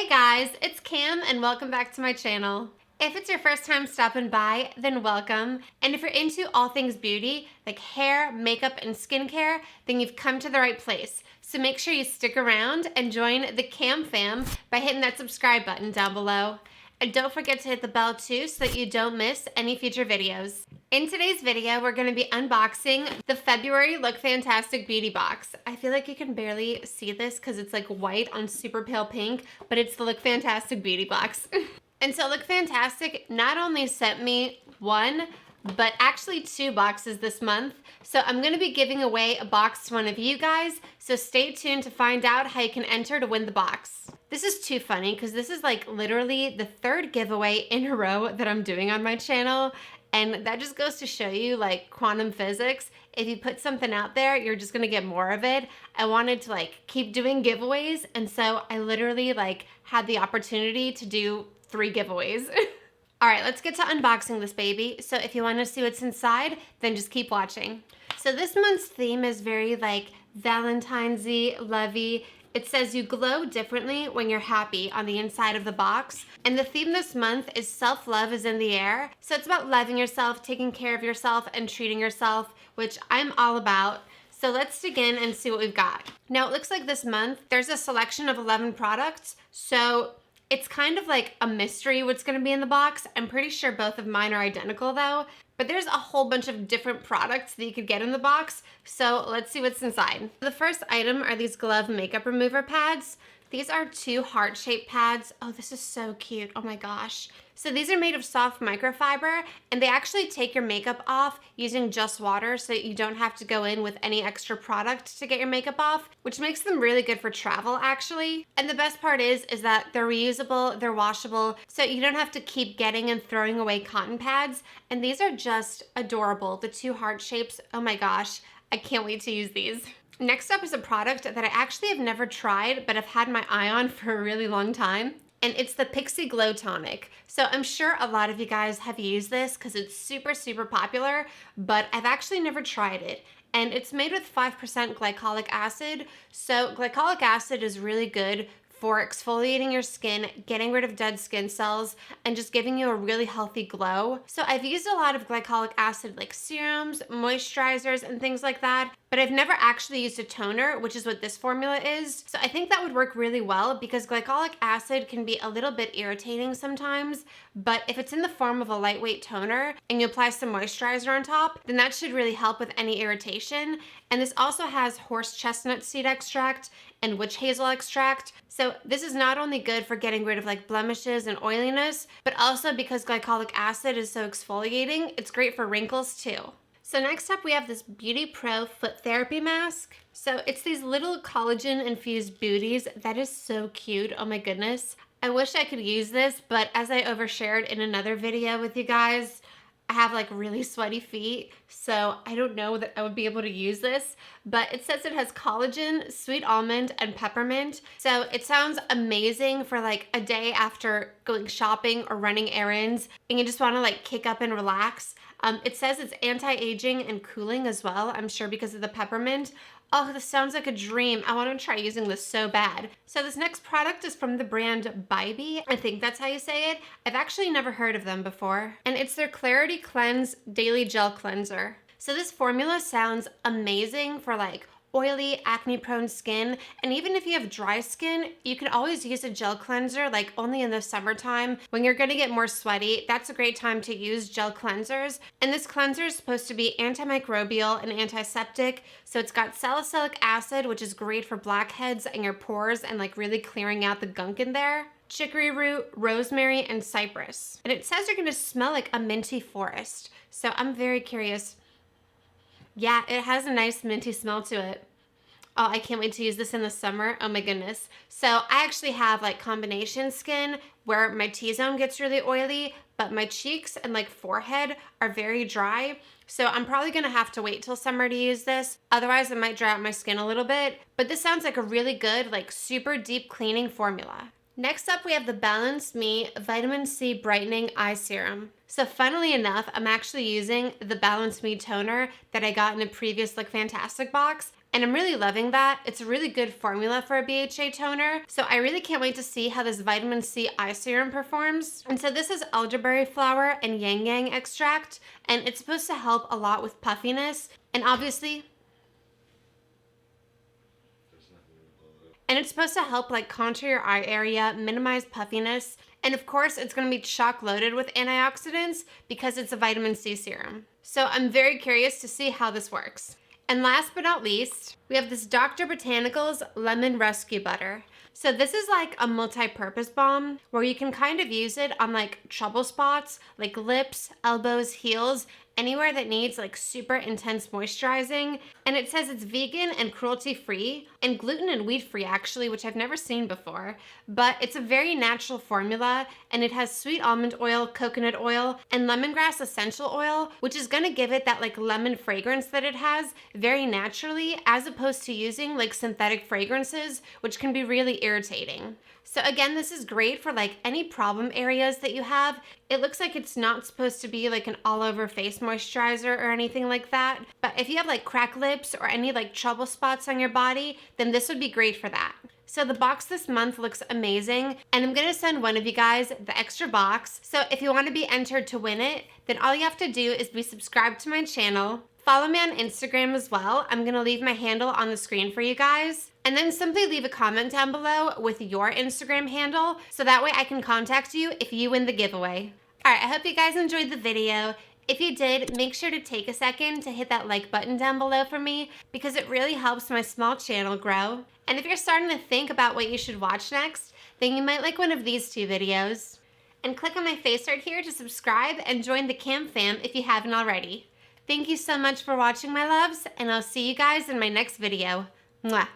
Hey guys, it's Cam and welcome back to my channel. If it's your first time stopping by, then welcome. And if you're into all things beauty, like hair, makeup, and skincare, then you've come to the right place. So make sure you stick around and join the Cam fam by hitting that subscribe button down below. And don't forget to hit the bell too so that you don't miss any future videos. In today's video, we're going to be unboxing the February Lookfantastic Beauty Box. I feel like you can barely see this because it's like white on super pale pink, but it's the Lookfantastic Beauty Box. And so Lookfantastic not only sent me one, but actually 2 boxes this month. So I'm going to be giving away a box to one of you guys. So stay tuned to find out how you can enter to win the box. This is too funny because this is like literally the 3rd giveaway in a row that I'm doing on my channel. And that just goes to show you like quantum physics. If you put something out there, you're just gonna get more of it. I wanted to like keep doing giveaways. And so I literally like had the opportunity to do 3 giveaways. All right, let's get to unboxing this baby. So if you wanna see what's inside, then just keep watching. So this month's theme is very like Valentine's-y, lovey. It says you glow differently when you're happy on the inside of the box. And the theme this month is self-love is in the air. So it's about loving yourself, taking care of yourself, and treating yourself, which I'm all about. So let's dig in and see what we've got. Now it looks like this month, there's a selection of 11 products. So it's kind of like a mystery what's gonna be in the box. I'm pretty sure both of mine are identical though. But there's a whole bunch of different products that you could get in the box, so let's see what's inside. The first item are these glove makeup remover pads. These are 2 heart-shaped pads. Oh, this is so cute. Oh my gosh. So these are made of soft microfiber, and they actually take your makeup off using just water so you don't have to go in with any extra product to get your makeup off, which makes them really good for travel actually. And the best part is that they're reusable, they're washable, so you don't have to keep getting and throwing away cotton pads. And these are just adorable. The 2 heart shapes, oh my gosh, I can't wait to use these. Next up is a product that I actually have never tried, but I've had my eye on for a really long time. And it's the Pixie Glow Tonic. So I'm sure a lot of you guys have used this because it's super, super popular, but I've actually never tried it. And it's made with 5% glycolic acid. So glycolic acid is really good for exfoliating your skin, getting rid of dead skin cells, and just giving you a really healthy glow. So I've used a lot of glycolic acid like serums, moisturizers, and things like that, but I've never actually used a toner, which is what this formula is. So I think that would work really well because glycolic acid can be a little bit irritating sometimes, but if it's in the form of a lightweight toner and you apply some moisturizer on top, then that should really help with any irritation. And this also has horse chestnut seed extract and witch hazel extract. So this is not only good for getting rid of like blemishes and oiliness, but also because glycolic acid is so exfoliating, it's great for wrinkles too. So next up we have this Beauty Pro Foot Therapy Mask. So it's these little collagen infused booties. That is so cute, oh my goodness. I wish I could use this, but as I overshared in another video with you guys, I have like really sweaty feet, so I don't know that I would be able to use this, but it says it has collagen, sweet almond, and peppermint. So it sounds amazing for like a day after going shopping or running errands and you just want to like kick up and relax. It says it's anti-aging and cooling as well, I'm sure because of the peppermint. Oh, this sounds like a dream. I want to try using this so bad. So this next product is from the brand Bybee. I think that's how you say it. I've actually never heard of them before. And it's their Clarity Cleanse Daily Gel Cleanser. So this formula sounds amazing for like oily, acne-prone skin, and even if you have dry skin, you can always use a gel cleanser like only in the summertime when you're gonna get more sweaty. That's a great time to use gel cleansers. And this cleanser is supposed to be antimicrobial and antiseptic, so it's got salicylic acid, which is great for blackheads and your pores and like really clearing out the gunk in there, chicory root, rosemary, and cypress. And it says you're gonna smell like a minty forest. So I'm very curious. Yeah, it has a nice minty smell to it. Oh, I can't wait to use this in the summer. Oh my goodness. So I actually have like combination skin where my T-zone gets really oily, but my cheeks and like forehead are very dry. So I'm probably gonna have to wait till summer to use this. Otherwise it might dry out my skin a little bit, but this sounds like a really good, like super deep cleaning formula. Next up, we have the Balance Me Vitamin C Brightening Eye Serum. So funnily enough, I'm actually using the Balance Me toner that I got in a previous Lookfantastic box. and I'm really loving that. It's a really good formula for a BHA toner, so I really can't wait to see how this vitamin C eye serum performs. And so this is elderberry flower and yang yang extract, and it's supposed to help a lot with puffiness, and obviously it's supposed to help like contour your eye area, minimize puffiness, and of course it's going to be chock loaded with antioxidants because it's a vitamin C serum. So I'm very curious to see how this works. And last but not least, we have this Dr. Botanicals Lemon Rescue Butter. So this is like a multi-purpose balm where you can kind of use it on like trouble spots, like lips, elbows, heels, anywhere that needs like super intense moisturizing. And it says it's vegan and cruelty-free and gluten and wheat-free actually, which I've never seen before. But it's a very natural formula, and it has sweet almond oil, coconut oil, and lemongrass essential oil, which is gonna give it that like lemon fragrance that it has very naturally, as opposed to using like synthetic fragrances, which can be really irritating. So again, this is great for like any problem areas that you have. It looks like it's not supposed to be like an all over face moisturizer or anything like that. But if you have like cracked lips or any like trouble spots on your body, then this would be great for that. So the box this month looks amazing, and I'm gonna send one of you guys the extra box. So if you wanna be entered to win it, then all you have to do is be subscribed to my channel. Follow me on Instagram as well. I'm gonna leave my handle on the screen for you guys. And then simply leave a comment down below with your Instagram handle, so that way I can contact you if you win the giveaway. All right, I hope you guys enjoyed the video. If you did, make sure to take a second to hit that like button down below for me, because it really helps my small channel grow. And if you're starting to think about what you should watch next, then you might like one of these two videos. And click on my face right here to subscribe and join the Cam fam if you haven't already. Thank you so much for watching, my loves, and I'll see you guys in my next video. Mwah.